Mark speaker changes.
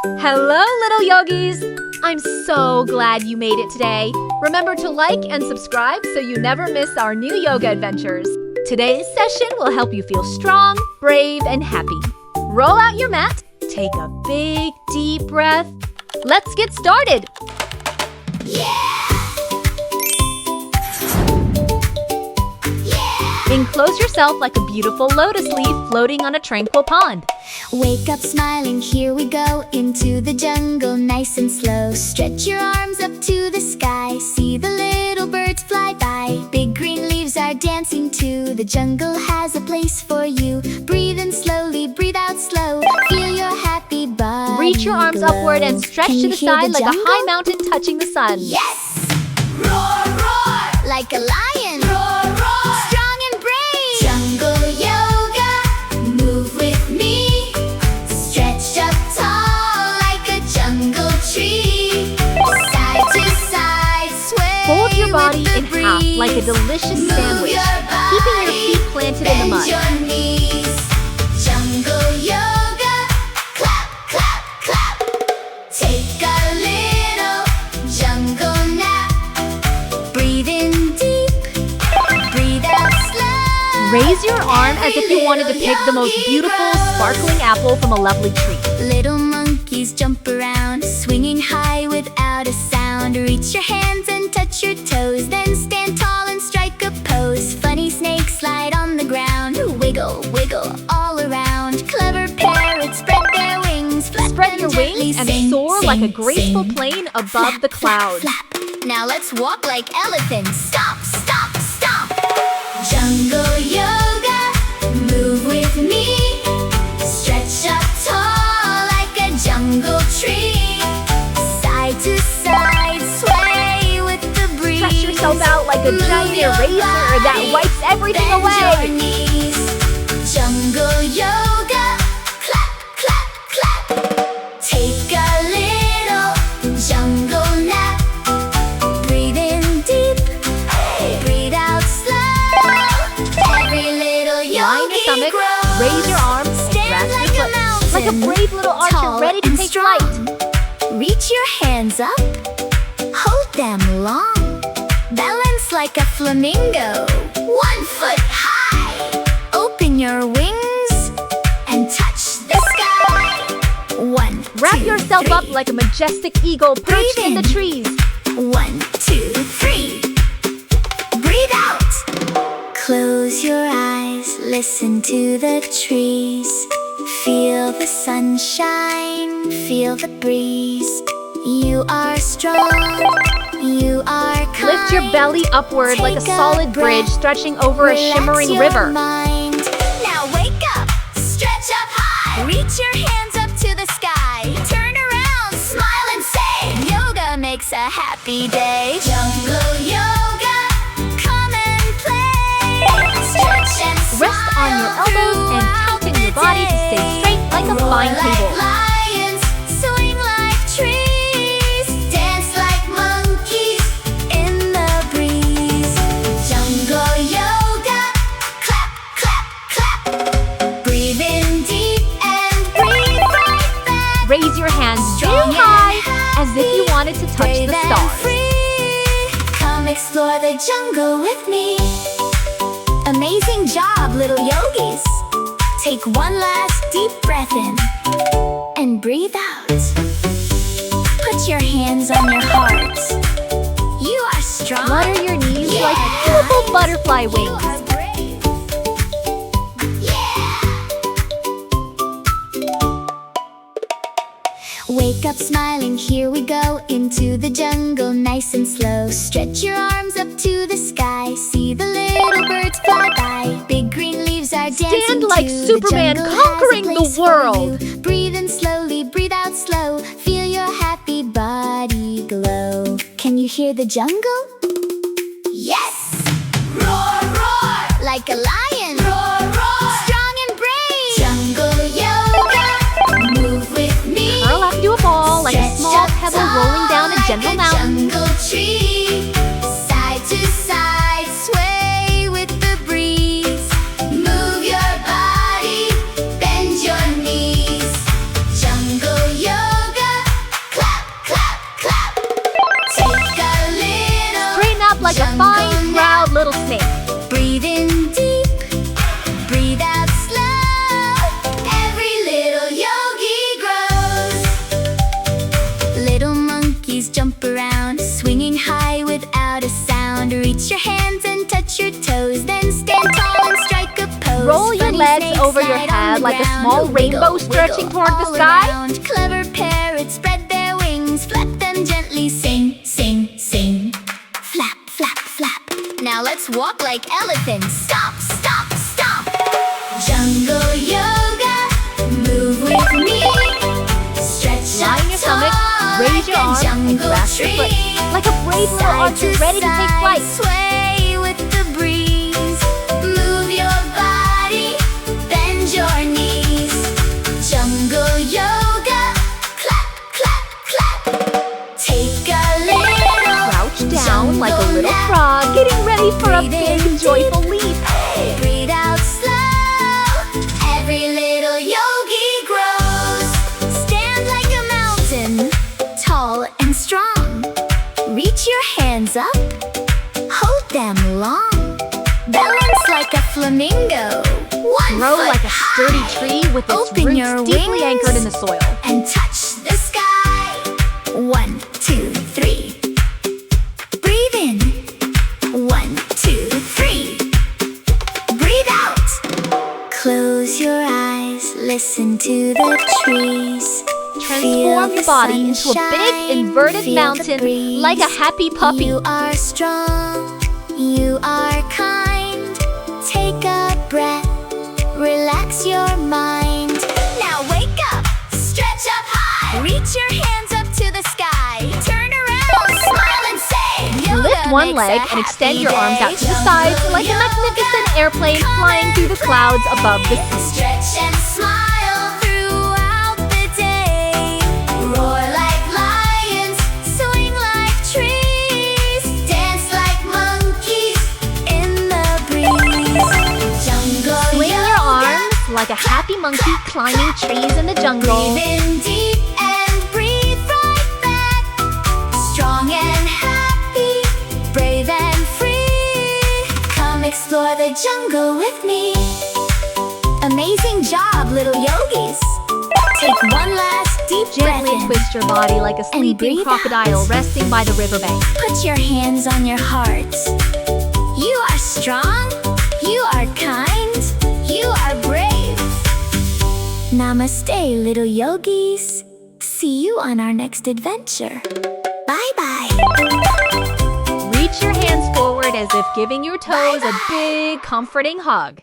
Speaker 1: Hello, little yogis! I'm so glad you made it today. Remember to like and subscribe so you never miss our new yoga adventures. Today's session will help you feel strong, brave, and happy. Roll out your mat, take a big, deep breath. Let's get started! Enclose yourself like a beautiful lotus leaf floating on a tranquil pond.
Speaker 2: Wake up smiling, here we go into the jungle, nice and slow. Stretch your arms up to the sky, see the little birds fly by. Big green leaves are dancing too, the jungle has a place for you. Breathe in slowly, breathe out slow, feel your happy body.
Speaker 1: Reach your arms
Speaker 2: glow.
Speaker 1: upward and stretch
Speaker 2: Can
Speaker 1: to
Speaker 2: you
Speaker 1: the
Speaker 2: hear
Speaker 1: side like
Speaker 2: jungle?
Speaker 1: a high mountain touching the sun.
Speaker 2: Yes! Roar, roar! Like a lion. Roar, roar! Strong and brave. Jungle yoga, move with me. Stretch up tall like a jungle tree. Side to side, sway.
Speaker 1: Fold your body
Speaker 2: with the
Speaker 1: in half like a
Speaker 2: breeze.
Speaker 1: delicious
Speaker 2: Move
Speaker 1: sandwich,
Speaker 2: your
Speaker 1: keeping your feet
Speaker 2: body,
Speaker 1: planted in the
Speaker 2: bend
Speaker 1: mud.
Speaker 2: your knees. Jungle yoga, clap, clap, clap. Take a little jungle nap. Breathe in deep, breathe out slow.
Speaker 1: Raise your arm as if you wanted to pick the most beautiful, sparkling apple from a lovely tree.
Speaker 2: Little monkeys jump around, swinging high without a sound. Reach your hands and touch your toes, then stand tall and strike a pose. Funny snakes slide on the ground, wiggle, wiggle all around. Clever parrots spread their wings, flap
Speaker 1: Spread your
Speaker 2: gently,
Speaker 1: wings and
Speaker 2: sing,
Speaker 1: soar
Speaker 2: sing,
Speaker 1: like a graceful
Speaker 2: sing.
Speaker 1: plane above
Speaker 2: Flap,
Speaker 1: the
Speaker 2: flap,
Speaker 1: clouds.
Speaker 2: flap. Now let's walk like elephants. Stomp, stomp, stomp. Jungle yoga, move with me. Stretch up tall like a jungle tree. Side to side, sway with the breeze.
Speaker 1: Stretch yourself out like a
Speaker 2: Move
Speaker 1: giant
Speaker 2: your
Speaker 1: eraser that
Speaker 2: body,
Speaker 1: wipes everything
Speaker 2: bend
Speaker 1: away.
Speaker 2: your knees. Jungle yoga, clap, clap, clap. Take a little jungle nap. Breathe in deep, breathe out slow. Every little
Speaker 1: Lie on your
Speaker 2: yogi
Speaker 1: stomach,
Speaker 2: grows.
Speaker 1: raise your arms, and
Speaker 2: Stand
Speaker 1: grasp
Speaker 2: like
Speaker 1: your
Speaker 2: a
Speaker 1: foot. Like a
Speaker 2: mountain,
Speaker 1: brave little archer
Speaker 2: tall
Speaker 1: ready to
Speaker 2: and
Speaker 1: take
Speaker 2: strong.
Speaker 1: flight.
Speaker 2: Reach your hands up, hold them long. Balance like a flamingo, 1 foot high. Open your wings and touch the sky. 1,
Speaker 1: Wrap
Speaker 2: 2,
Speaker 1: yourself
Speaker 2: 3.
Speaker 1: up like a majestic eagle perched
Speaker 2: Breathe
Speaker 1: in the
Speaker 2: in.
Speaker 1: trees.
Speaker 2: 1, 2, 3. Breathe out. Close your eyes, listen to the trees. Feel the sunshine, feel the breeze. You are strong, you are kind.
Speaker 1: Lift your belly upward like a
Speaker 2: Take a
Speaker 1: solid bridge
Speaker 2: breath,
Speaker 1: stretching over a
Speaker 2: Relax
Speaker 1: shimmering
Speaker 2: your
Speaker 1: river.
Speaker 2: mind. Now wake up, stretch up high. Reach your hands up to the sky. Turn around, smile and say, yoga makes a happy day. Jungle yoga, come and play. Stretch and smile.
Speaker 1: Rest on your elbows and tighten your body to stay straight like a
Speaker 2: Roar
Speaker 1: fine
Speaker 2: like
Speaker 1: table.
Speaker 2: lions, swing like trees. Dance like monkeys in the breeze. Jungle yoga, clap, clap, clap. Breathe in deep and breathe right back.
Speaker 1: Raise your hands
Speaker 2: Strong
Speaker 1: very
Speaker 2: and
Speaker 1: high as if you
Speaker 2: happy,
Speaker 1: wanted to touch
Speaker 2: brave
Speaker 1: the
Speaker 2: and
Speaker 1: stars.
Speaker 2: free. Come explore the jungle with me. Amazing job, little yogis. Take one last deep breath in and breathe out. Put your hands on your heart. You are strong.
Speaker 1: Flutter your knees
Speaker 2: You
Speaker 1: like
Speaker 2: are
Speaker 1: beautiful
Speaker 2: kind.
Speaker 1: butterfly
Speaker 2: You
Speaker 1: wings.
Speaker 2: are brave. Yeah. Wake up smiling, here we go into the jungle, nice and slow. Stretch your arms up to the sky, see the little birds fly by. Big green leaves are dancing
Speaker 1: Stand like
Speaker 2: too.
Speaker 1: Superman
Speaker 2: The jungle has a
Speaker 1: conquering the
Speaker 2: place for
Speaker 1: world.
Speaker 2: you. Breathe in slowly, breathe out slow, feel your happy body glow. Can you hear the jungle? Yes! Roar, roar! Like a lion. Roar, roar! Strong and brave. Jungle yoga, move with me.
Speaker 1: Curl up into a ball like a
Speaker 2: Stretch
Speaker 1: small
Speaker 2: up
Speaker 1: pebble
Speaker 2: tall
Speaker 1: rolling down a
Speaker 2: like
Speaker 1: gentle
Speaker 2: a
Speaker 1: mountain.
Speaker 2: jungle tree. Side to side, sway with the breeze. Move your body, bend your knees. Jungle yoga, yogis jump around, swinging high without a sound. Reach your hands and touch your toes, then stand tall and strike a pose.
Speaker 1: Roll your
Speaker 2: Funny
Speaker 1: legs
Speaker 2: snakes
Speaker 1: over your
Speaker 2: slide on
Speaker 1: head
Speaker 2: the
Speaker 1: like a
Speaker 2: ground.
Speaker 1: small rainbow
Speaker 2: Wiggle,
Speaker 1: stretching
Speaker 2: wiggle
Speaker 1: toward the
Speaker 2: all
Speaker 1: sky.
Speaker 2: around. Clever parrots spread their wings, flap them gently, sing, sing, sing. Flap, flap, flap. Now let's walk like elephants. Stop, stop, stop. Jungle yoga, move with me. Stretch
Speaker 1: Lie on your stomach, raise your arms, and grasp your foot like a brave little archer ready to take flight.
Speaker 2: Sway with the breeze. Move your body, bend your knees. Jungle yoga, clap, clap, clap. Take a little
Speaker 1: Crouch down like a
Speaker 2: jungle
Speaker 1: little
Speaker 2: nap.
Speaker 1: frog, getting ready for a
Speaker 2: Breathe
Speaker 1: big,
Speaker 2: in
Speaker 1: joyful
Speaker 2: deep.
Speaker 1: leap.
Speaker 2: Breathe out slow. Every little yogi grows. Stand like a mountain, tall and strong. Reach your hands up, hold them long. Balance like a flamingo. One
Speaker 1: Grow
Speaker 2: foot
Speaker 1: like a sturdy
Speaker 2: high.
Speaker 1: tree with its
Speaker 2: Open your
Speaker 1: roots deeply
Speaker 2: wings
Speaker 1: anchored in the soil.
Speaker 2: and touch the sky. 1, 2, 3. Breathe in. 1, 2, 3. Breathe out. Close your eyes, listen to the trees.
Speaker 1: Transform your body into a big inverted mountain like a happy puppy.
Speaker 2: You are strong, you are kind. Take a breath, relax your mind. Now wake up, stretch up high. Reach your hands up to the sky. Turn around, smile and say, yoga
Speaker 1: Lift one
Speaker 2: makes
Speaker 1: leg
Speaker 2: a
Speaker 1: and extend
Speaker 2: happy
Speaker 1: your arms out
Speaker 2: day.
Speaker 1: to the sides like a magnificent airplane flying through the clouds above the sea.
Speaker 2: Stretch and smile throughout the day. Roar like lions, swing like trees. Dance like monkeys in the breeze. Jungle
Speaker 1: Swing your
Speaker 2: yoga.
Speaker 1: arms like a happy monkey climbing trees in the jungle.
Speaker 2: Breathe in deep and breathe right back. Strong and happy, brave and free. Come explore the jungle with me. Amazing job, little yogis. Take one last deep breath
Speaker 1: Gently
Speaker 2: in.
Speaker 1: twist your body like a sleeping
Speaker 2: breathe
Speaker 1: crocodile
Speaker 2: out.
Speaker 1: resting by the riverbank.
Speaker 2: Put your hands on your heart. You are strong, you are kind, you are brave. Namaste, little yogis. See you on our next adventure. Bye-bye.
Speaker 1: Reach your hands forward as if giving your toes a big, comforting hug.